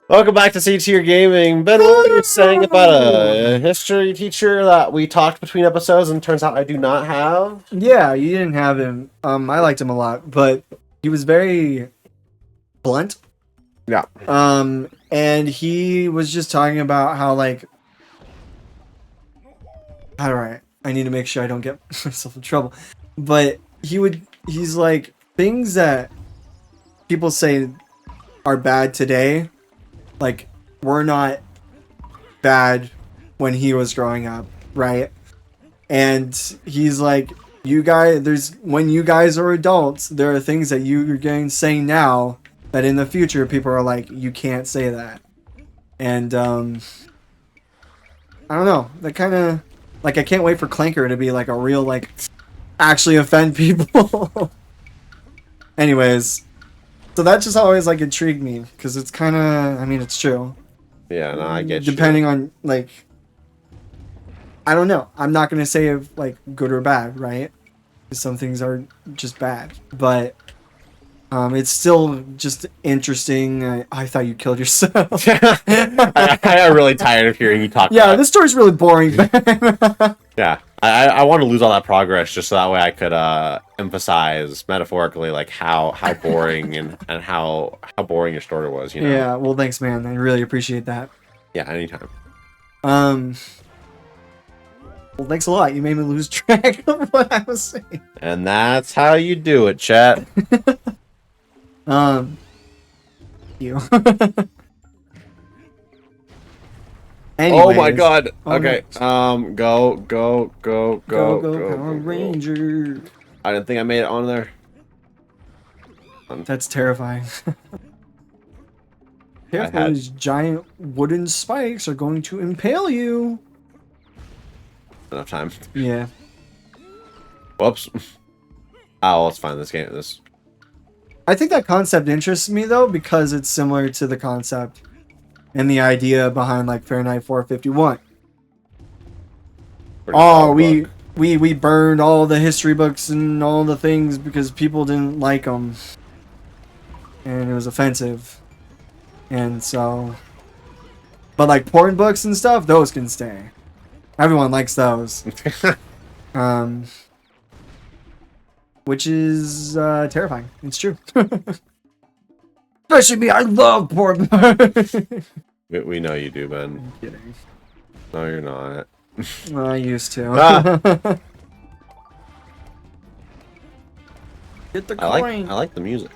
Welcome back to C Tier Gaming. Ben, what were you saying about a history teacher that we talked between episodes and turns out I do not have? Yeah, you didn't have him. I liked him a lot, but he was very blunt. Yeah. And he was just talking about how, like, alright, I need to make sure I don't get myself in trouble. But he's like, things that people say are bad today, like, were not bad when he was growing up, right? And he's like, when you guys are adults, there are things that you're going to say now that in the future people are like, you can't say that. And I don't know, that kind of, like, I can't wait for Clanker to be like a real, like, actually offend people. Anyways, so that just always, like, intrigued me, because it's kind of, I mean, it's true. Yeah, no, I get you. Depending on, like, I don't know. I'm not going to say if, like, good or bad, right? Some things are just bad. But it's still just interesting. I thought you killed yourself. I'm really tired of hearing you talk Yeah, about this story's really boring. Yeah, I want to lose all that progress just so that way I could emphasize metaphorically like how boring and how boring your story was, you know? Yeah, well, thanks, man. I really appreciate that. Yeah, anytime. Well, thanks a lot. You made me lose track of what I was saying. And that's how you do it, chat. You. Oh my god. Oh, okay. no. Go, Power Ranger. I didn't think I made it on there. That's terrifying. Careful, these giant wooden spikes are going to impale you. Enough time. Yeah. Whoops. Oh, let's find this game. I think that concept interests me though, because it's similar to the concept and the idea behind like Fahrenheit 451. Oh, we burned all the history books and all the things because people didn't like them, and it was offensive, and so. But like porn books and stuff, those can stay. Everyone likes those. Which is terrifying. It's true. Especially me, I love porn. We know you do, Ben. I'm kidding. No, you're not. I used to. Get the coin. I like the music.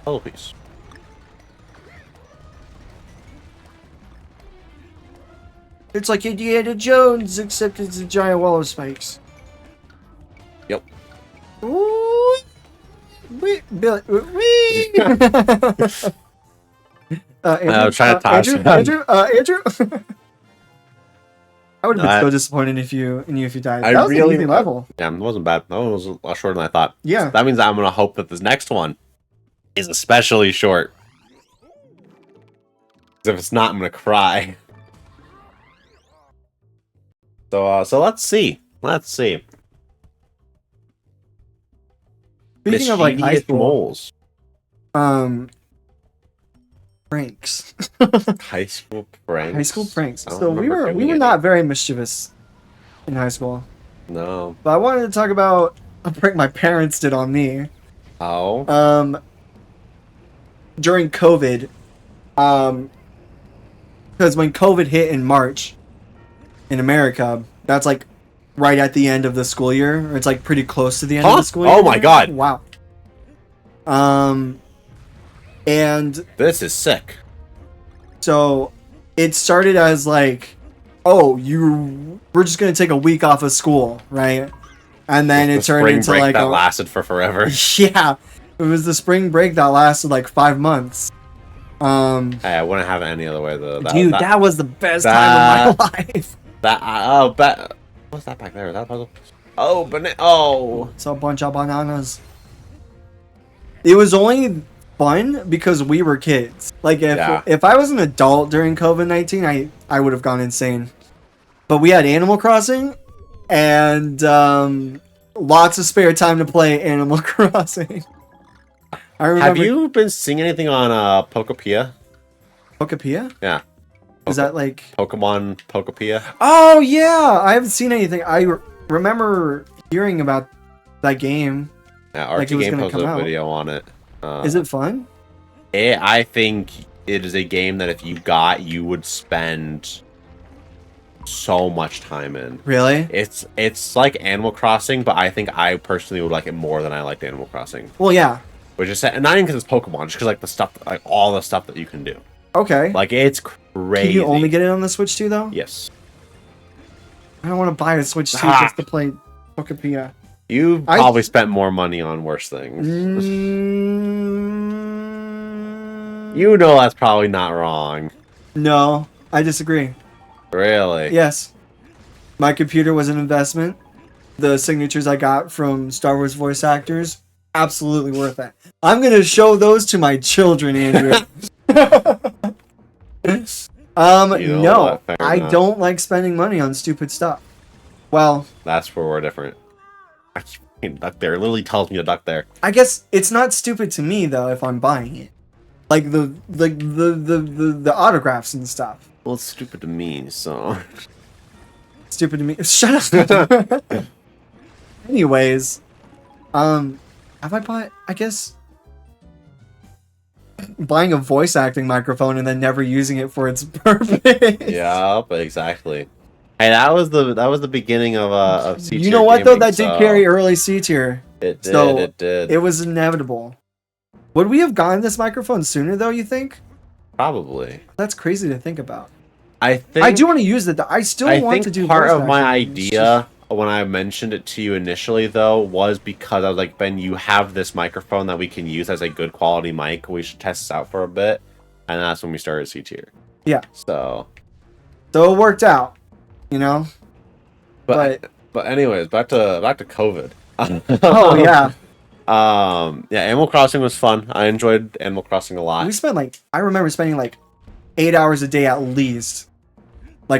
Oh, peace. It's like Indiana Jones, except it's a giant wall of spikes. Yep. Ooh. Wee, Billy. Wee. I was trying to toss Andrew. I would have been so disappointed if you died. That was an easy level. Yeah, it wasn't bad. That one was a lot shorter than I thought. Yeah. So that means I'm gonna hope that this next one is especially short. Because if it's not, I'm gonna cry. So let's see. Speaking of like high Mischievous school moles. Pranks. High school pranks. High school pranks. I don't So we remember were doing not very mischievous in high school. No. But I wanted to talk about a prank my parents did on me. Oh. During COVID, because when COVID hit in March in America, that's like right at the end of the school year, or it's like pretty close to the end of the school year. Oh my god. Wow. And This is sick. so it started as like, oh, we're just gonna take a week off of school, right? And then it turned into spring break like that lasted for forever. Yeah, it was the spring break that lasted like 5 months. Hey, I wouldn't have it any other way though. That was the best time of my life. What's that back there? Is that a puzzle? Oh, It's a bunch of bananas. It was only fun because we were kids. Like if I was an adult during COVID-19, I would have gone insane. But we had Animal Crossing and lots of spare time to play Animal Crossing. I remember. Have you been seeing anything on Pokopia? Pokepia? Yeah. Is that like Pokemon Pokopia? Oh yeah, I haven't seen anything. Remember hearing about that game. Yeah, Like it Archie was Game gonna posted come a out. video on it. Is it fun? I think it is a game that if you got, you would spend so much time in. Really? It's like Animal Crossing, but I think I personally would like it more than I liked Animal Crossing. Well, yeah. Which is not even because it's Pokemon, just because like the stuff, like all the stuff that you can do. Okay. Like it's crazy. Can you only get it on the Switch too, though? Yes. I don't want to buy a Switch 2 Ah. just to play Pokepia. You probably spent more money on worse things. You know that's probably not wrong. No, I disagree. Really? Yes. My computer was an investment. The signatures I got from Star Wars voice actors, absolutely worth it. I'm going to show those to my children, Andrew. No, fair I enough. don't like spending money on stupid stuff. Well, That's where we're different. I can't duck there. It literally tells me to duck there. I guess it's not stupid to me though if I'm buying it. Like the autographs and stuff. Well, it's stupid to me, so. Stupid to me. Shut up. Anyways, have I bought? I guess buying a voice acting microphone and then never using it for its purpose. Yeah, but exactly. Hey, that was the beginning of C-tier You know what though? gaming, That did so carry early C tier. It did. So, it did. It was inevitable. Would we have gotten this microphone sooner though? You think? Probably. That's crazy to think about. I think. I do want to use it. I still I want think to do part voice of my acting. It's idea when I mentioned it to you initially, though, was because I was like, Ben, you have this microphone that we can use as a good quality mic. We should test this out for a bit, and that's when we started C tier. Yeah. So So it worked out, you know. But anyways, back to COVID. Oh yeah, Yeah, Animal Crossing was fun. I enjoyed Animal Crossing a lot. we spent I remember spending 8 hours a day at least,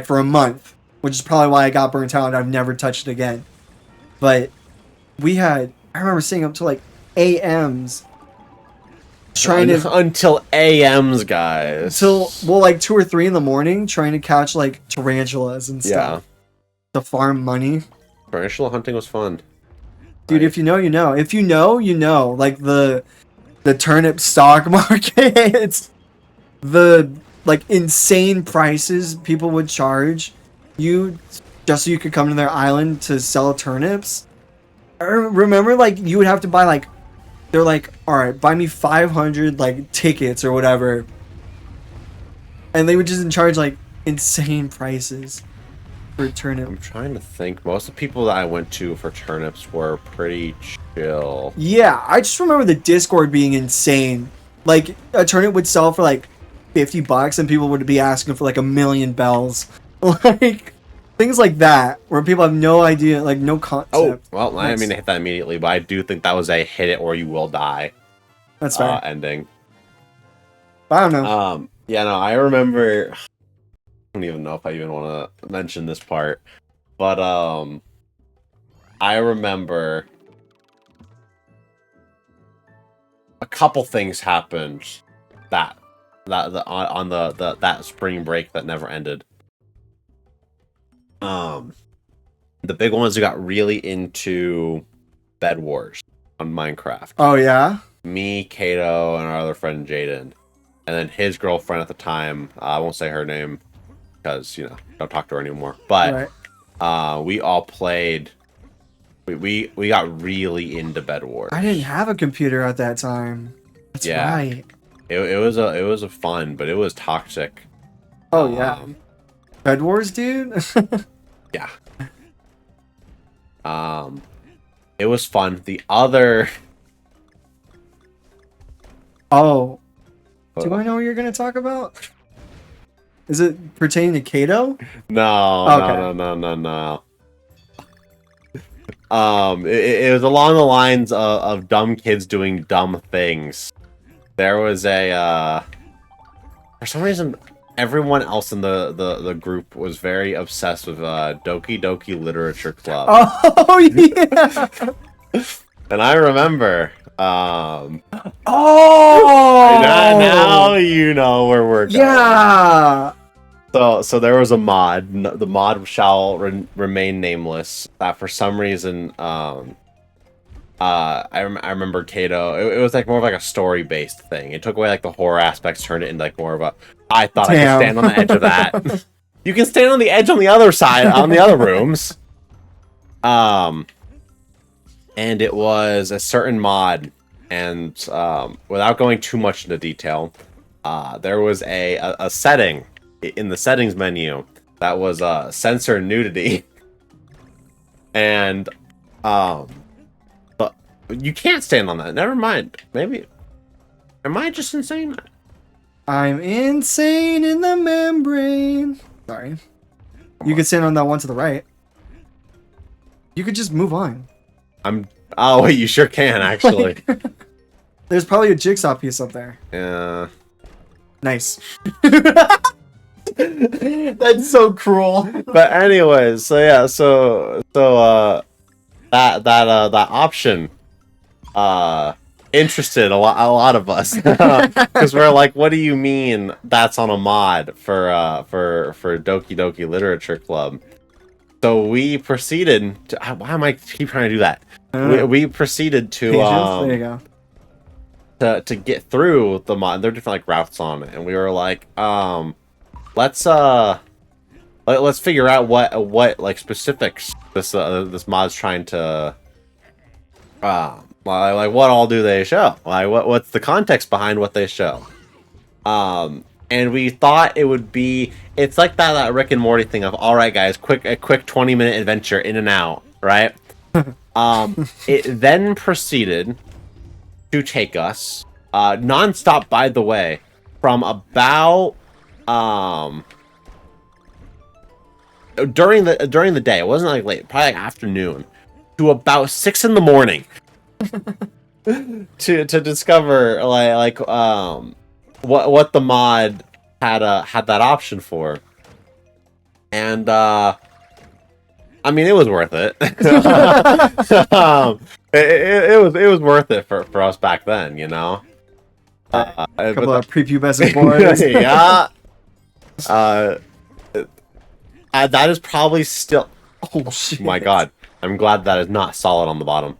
for a month, which is probably why I got burnt out and I've never touched it again. But I remember staying up till AMs trying to until AMs, guys. till 2 or 3 in the morning trying to catch tarantulas and stuff to farm money. Tarantula hunting was fun. Dude, if you know, you know. If you know, you know. Like the turnip stock market, the insane prices people would charge you just so you could come to their island to sell turnips. I remember you would have to buy they're all right, buy me 500 tickets or whatever, and they would just charge insane prices for a turnip. I'm trying to think. Most of the people that I went to for turnips were pretty chill. Yeah, I just remember the Discord being insane. A turnip would sell for $50 and people would be asking for a million bells. Things like that where people have no idea, no concept. Oh, well, I didn't mean to hit that immediately, but I do think that was a hit it or you will die That's fair. ending. I don't know. Yeah, no, I remember. I don't even know if I even want to mention this part, but I remember a couple things happened that spring break that never ended. The big one was we got really into Bed Wars on Minecraft. Oh yeah. Me, Kato, and our other friend Jaden, and then his girlfriend at the time. I won't say her name because don't talk to her anymore. But we all played. We got really into Bed Wars. I didn't have a computer at that time. That's right. It was a fun, but it was toxic. Oh yeah. Bed Wars, dude. Yeah. It was fun. The other. Oh. Do I know what you're gonna talk about? Is it pertaining to Kato? No, Okay. no. It was along the lines of dumb kids doing dumb things. There was for some reason, everyone else in the group was very obsessed with Doki Doki Literature Club. Oh yeah. And I remember Oh! Now you know where we're going. Yeah! So there was a mod. The mod shall remain nameless. That for some reason, I remember Kato. It was like more of like a story based thing. It took away like the horror aspects, turned it into like more of a. I thought I could stand on the edge of that. You can stand on the edge on the other side, on the other rooms. And it was a certain mod, and without going too much into detail, there was a setting in the settings menu that was censor nudity, and but you can't stand on that. Never mind. Maybe am I just insane? I'm insane in the membrane. Sorry. You could stand on that one to the right. You could just move on. Oh wait, you sure can actually. There's probably a jigsaw piece up there. Yeah. Nice. That's so cruel. But anyways, so yeah, so that option interested a lot of us, because we're like, what do you mean that's on a mod for Doki Doki Literature Club? So we proceeded to, why am I keep trying to do that? We proceeded to there you go. To get through the mod. There are different like routes on it, and we were like, let's figure out what like specifics this mod's trying to like what all do they show? Like what's the context behind what they show? And we thought it would be, it's like that Rick and Morty thing of, all right guys, a quick 20-minute adventure in and out, right? It then proceeded to take us non-stop, by the way, from about during the day. It wasn't like late, probably like afternoon, to about 6 in the morning to discover like what the mod had that option for. And I mean, it was worth it. It was worth it for us back then, you know. A couple of prepubescent boys. Yeah. That is probably still. Oh shit! My God, I'm glad that is not solid on the bottom.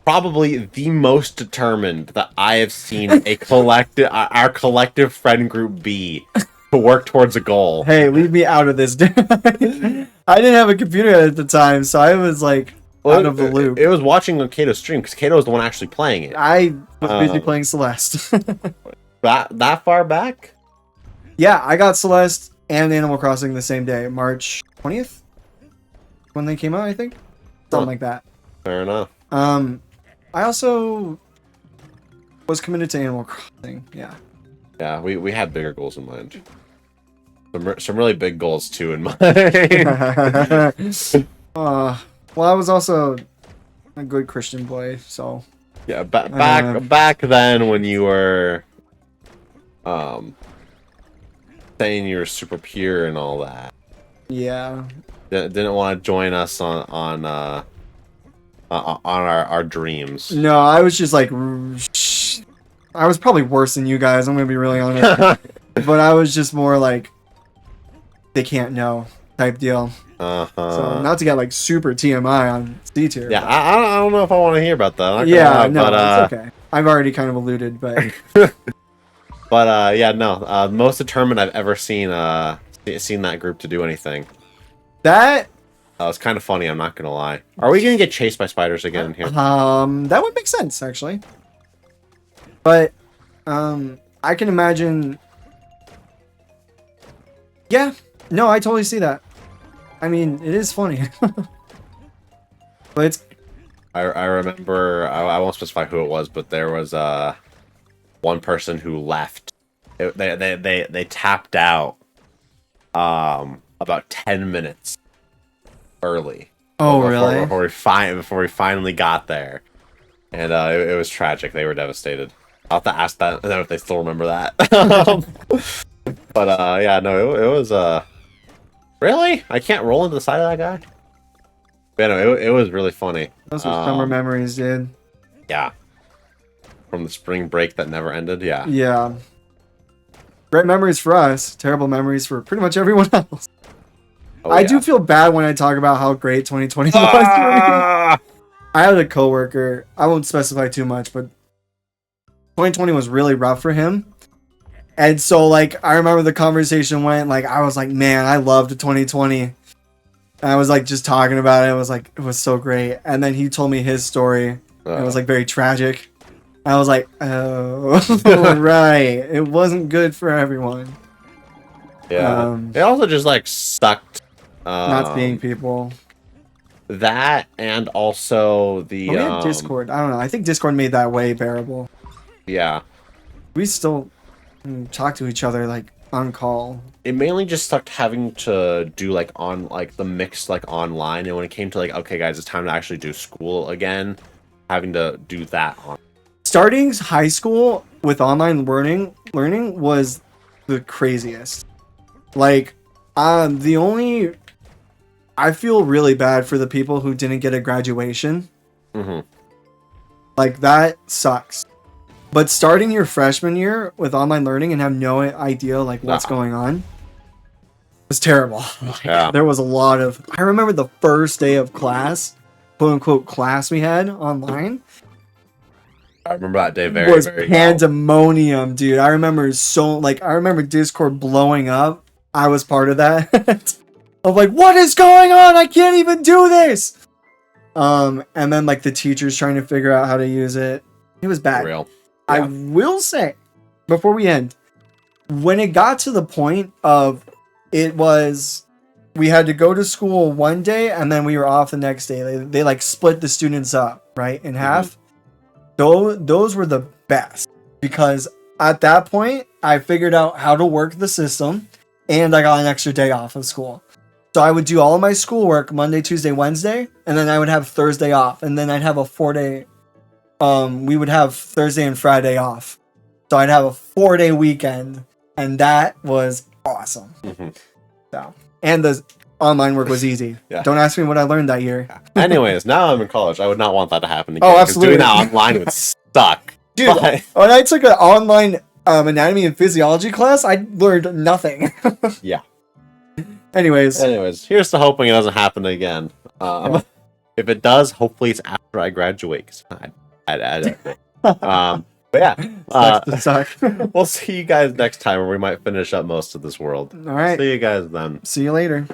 Probably the most determined that I have seen our collective friend group be to work towards a goal. Hey, leave me out of this. I didn't have a computer at the time, so I was like out of the loop. It was watching on Kato's stream because Kato was the one actually playing it. I was busy playing Celeste. that far back? Yeah, I got Celeste and Animal Crossing the same day, March 20th, when they came out, I think, something like that. Fair enough. I also was committed to Animal Crossing. Yeah. Yeah, we had bigger goals in mind. Some really big goals too in mind. Well, I was also a good Christian boy, so. Yeah, back then when you were, saying you were super pure and all that. Yeah. Didn't want to join us on our dreams. No, I was just like, I was probably worse than you guys. I'm gonna be really honest, but I was just more like, they can't know type deal. So not to get like super TMI on C tier. Yeah, I don't know if I want to hear about that. Yeah, no, it's okay. I've already kind of alluded, but. But yeah, no. Most determined I've ever seen that group to do anything. That was kind of funny. I'm not gonna lie. Are we gonna get chased by spiders again here? That would make sense actually. But I can imagine. Yeah, no, I totally see that. I mean, it is funny. But it's. I remember. I won't specify who it was, but there was one person who left. They tapped out about 10 minutes early. Oh, really? Before we finally got there, and it was tragic. They were devastated. I'll have to ask them if they still remember that. But yeah, no, it was really. I can't roll into the side of that guy. But no, it was really funny. Those were summer memories, dude. Yeah. From the spring break that never ended. Yeah. Yeah. Great memories for us. Terrible memories for pretty much everyone else. Oh, I yeah. do feel bad when I talk about how great 2020 was for me. Ah! I had a coworker. I won't specify too much, but 2020 was really rough for him. And so, like, I remember the conversation went, like, I was like, man, I loved 2020. And I was, like, just talking about it. It was, like, it was so great. And then he told me his story. It was, like, very tragic. I was like, oh, right. It wasn't good for everyone. Yeah. It also just, like, sucked. Not seeing people. That and also the We had Discord. I don't know. I think Discord made that way bearable. Yeah. We still talk to each other like on call. It mainly just sucked having to do like on like the mix like online, and when it came to like, okay guys, it's time to actually do school again, having to do that on. Starting high school with online learning was the craziest. Like, I feel really bad for the people who didn't get a graduation. Mm-hmm. Like, that sucks. But starting your freshman year with online learning and have no idea like what's going on was terrible. Yeah. There was a lot of. I remember the first day of class, quote unquote class we had online. I remember that day very, was very pandemonium, well. Dude. I remember I remember Discord blowing up. I was part of that. Of like, what is going on? I can't even do this. And then like the teachers trying to figure out how to use it. It was bad. Real. I Yeah. will say, before we end, when it got to the point of we had to go to school one day and then we were off the next day. They like split the students up, right, in half. Those were the best because at that point I figured out how to work the system and I got an extra day off of school. So I would do all of my schoolwork Monday, Tuesday, Wednesday, and then I would have Thursday off, and then I'd have a 4-day. We would have Thursday and Friday off, so I'd have a 4-day weekend, and that was awesome. Mm-hmm. So, and the online work was easy. Yeah. Don't ask me what I learned that year. Anyways, now I'm in college. I would not want that to happen again. Oh, 'cause absolutely. Doing that online would suck. Dude, But- when I took an online anatomy and physiology class, I learned nothing. Yeah. Anyways, here's to hoping it doesn't happen again. If it does, hopefully it's after I graduate. 'Cause but yeah, sucks to suck. we'll see you guys next time, where we might finish up most of this world. All right. See you guys then. See you later.